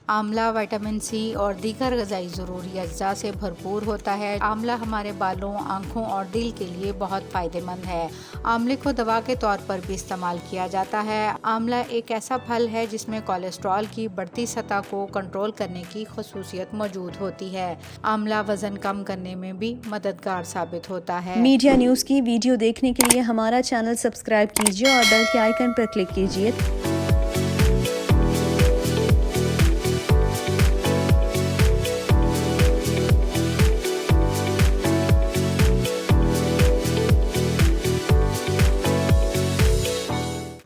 आंवला vitamin C और दीगर ग़िज़ाई ज़रूरी अज्जा से भरपूर होता है। आंवला हमारे बालों, आँखों और दिल के लिए बहुत फ़ायदेमंद है। आंवले को दवा के तौर पर भी इस्तेमाल किया जाता है। आंवला एक ऐसा फल है जिसमें कोलेस्ट्रॉल की बढ़ती सतह को कंट्रोल करने की ख़ुसूसियत मौजूद होती है। आंवला वज़न कम करने में भी मददगार साबित होता है। मीडिया न्यूज़ की वीडियो देखने के लिए हमारा चैनल सब्सक्राइब कीजिए और बेल के आइकन पर क्लिक कीजिए।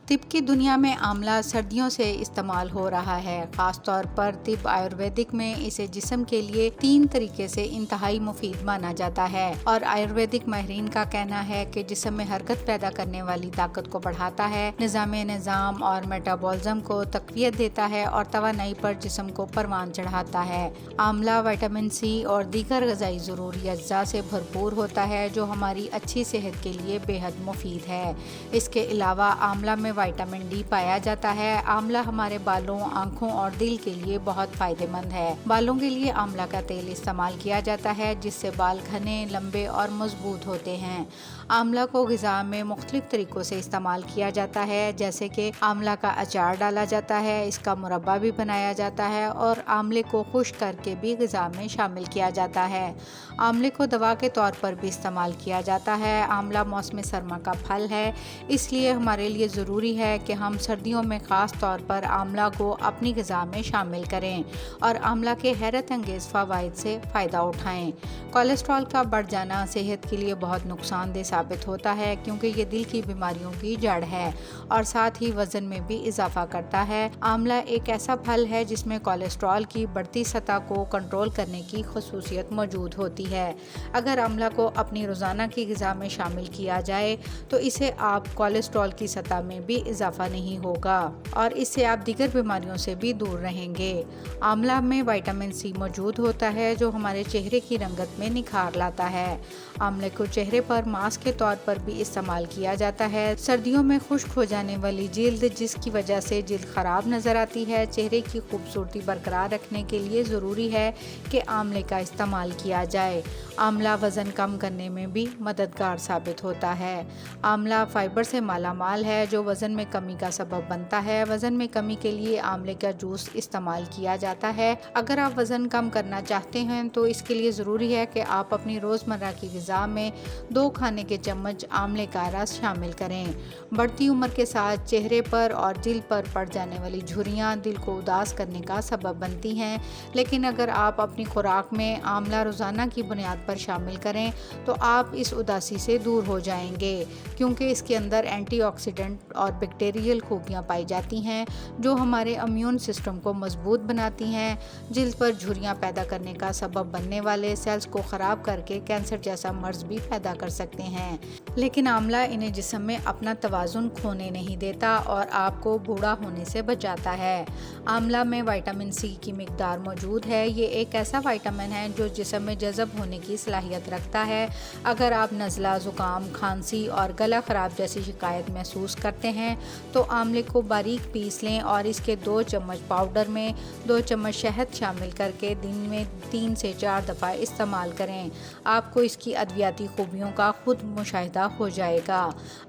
तिब की दुनिया में आंवला सर्दियों से इस्तेमाल हो रहा है। ख़ास तौर पर तिब आयुर्वेदिक में इसे जिस्म के लिए 3 तरीके से इंतहाई मुफीद माना जाता है और आयुर्वेदिक माहिरीन का कहना है कि जिस्म में हरकत पैदा करने वाली ताकत को बढ़ाता है, निज़ाम और मेटाबॉलिज्म को तक़वियत देता है और तवानाई पर जिस्म को परवान चढ़ाता है। आंवला विटामिन सी और दीगर ग़िज़ाई ज़रूरी अज्जा से भरपूर होता है जो हमारी अच्छी सेहत के लिए बेहद मुफीद है। इसके अलावा आंवला में विटामिन डी पाया जाता है। आंवला हमारे बालों, आँखों और दिल के लिए बहुत फायदेमंद है। बालों के लिए आंवला का तेल इस्तेमाल किया जाता है जिससे बाल घने, लंबे और मजबूत होते हैं। आंवला को ग़िज़ा में मुख्तलिफ तरीक़ों से इस्तेमाल किया जाता है, जैसे कि आंवला का अचार डाला जाता है, इसका मुरब्बा भी बनाया जाता है और आंवले को खुश्क करके भी ग़िज़ा में शामिल किया जाता है। आंवले को दवा के तौर पर भी इस्तेमाल किया जाता है। आंवला मौसम सरमा का फल है, इसलिए हमारे लिए ज़रूरी है कि हम सर्दियों में ख़ास तौर पर आंवला को अपनी ग़िज़ा में शामिल करें और आंवला के हैरत अंगेज़ फ़वाइद से फ़ायदा उठाएं। कोलेस्ट्रॉल का बढ़ जाना सेहत के लिए बहुत नुकसानदेह साबित होता है क्योंकि ये दिल की बीमारियों की जड़ है और साथ ही वज़न में भी इजाफा करता है। आंवला एक ऐसा फल है जिसमें कोलेस्ट्रॉल की बढ़ती सतह को कंट्रोल करने की ख़ुसूसियत मौजूद होती है। अगर आंवला को अपनी रोज़ाना की ग़िज़ा में शामिल किया जाए तो इसे आप कोलेस्ट्रॉल की सतह में भी इजाफा नहीं होगा और इससे आप दीगर बीमारियों से भी दूर रहेंगे। आंवला में विटामिन सी मौजूद होता है जो हमारे चेहरे की रंगत में निखार लाता है। आंवले को चेहरे पर मास्क के तौर पर भी इस्तेमाल किया जाता है। सर्दियों में खुश्क हो जाने वाली जिल्द, जिसकी वजह से जिल्द खराब नजर आती है, चेहरे की खूबसूरती बरकरार रखने के लिए ज़रूरी है कि आंवले का इस्तेमाल किया जाए। आंवला वज़न कम करने में भी मददगार साबित होता है। आंवला फाइबर से मालामाल है जो वज़न में कमी का सबब बनता है। वज़न में कमी के लिए आंवले का जूस इस्तेमाल किया जाता है। अगर आप वज़न कम करना चाहते हैं तो इसके लिए ज़रूरी है कि आप अपनी रोज़मर्रा की ग़िज़ा में 2 खाने के चम्मच आंवले का रस शामिल करें। बढ़ती उम्र के साथ चेहरे पर और दिल पर पड़ जाने वाली झुर्रियाँ दिल को उदास करने का सबब बनती हैं, लेकिन अगर आप अपनी खुराक में आंवला रोज़ाना की बुनियाद पर शामिल करें तो आप इस उदासी से दूर हो जाएंगे क्योंकि इसके अंदर एंटीऑक्सीडेंट और बैक्टीरियल खूबियाँ पाई जाती हैं जो हमारे इम्यून सिस्टम को मजबूत बनाती हैं, जिल्द पर झुर्रियाँ पैदा करने का सबब बनने वाले सेल्स को ख़राब करके कैंसर जैसा मर्ज़ भी पैदा कर सकते हैं। लेकिन आंवला इन्हें जिस्म में अपना तवाज़ुन खोने नहीं देता और आपको बूढ़ा होने से बचाता है। आंवला में विटामिन सी की मिकदार मौजूद है। ये एक ऐसा विटामिन है जो जिस्म में जज़ब होने की सलाहियत रखता है। अगर आप नज़ला, ज़ुकाम, खांसी और गला ख़राब जैसी शिकायत महसूस करते हैं तो आंवले को बारीक पीस लें और इसके 2 चम्मच पाउडर में 2 चम्मच शहद शामिल करके दिन में 3 से 4 दफ़ा इस्तेमाल करें। आपको इसकी अद्वियाती खूबियों का खुद मुशाहिदा हो जाएगा।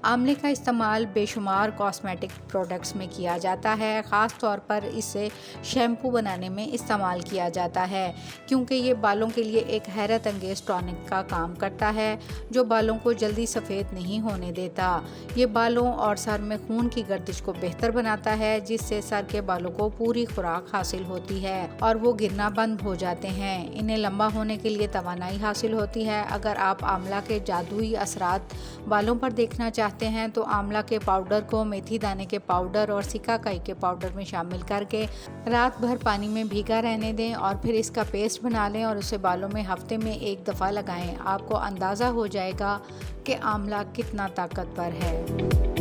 आंवले का इस्तेमाल बेशुमार कॉस्मेटिक प्रोडक्ट्स में किया जाता है। ख़ास तौर पर इसे शैम्पू बनाने में इस्तेमाल किया जाता है क्योंकि ये बालों के लिए एक हैरत अंगेज़ टॉनिक का काम करता है जो बालों को जल्दी सफ़ेद नहीं होने देता। ये बालों और सर में खून की गर्दिश को बेहतर बनाता है जिससे सर के बालों को पूरी खुराक हासिल होती है और वो गिरना बंद हो जाते हैं। इन्हें लंबा होने के लिए तवानाई हासिल होती है। अगर आप आंवला के जादुई असरात बालों पर देखना चाहते हैं तो आंवला के पाउडर को मेथी दाने के पाउडर और सिकाकाई के पाउडर में शामिल करके रात भर पानी में भीगा रहने दें और फिर इसका पेस्ट बना लें और उसे बालों में हफ्ते में 1 दफ़ा लगाएं। आपको अंदाज़ा हो जाएगा कि आंवला कितना ताकतवर है।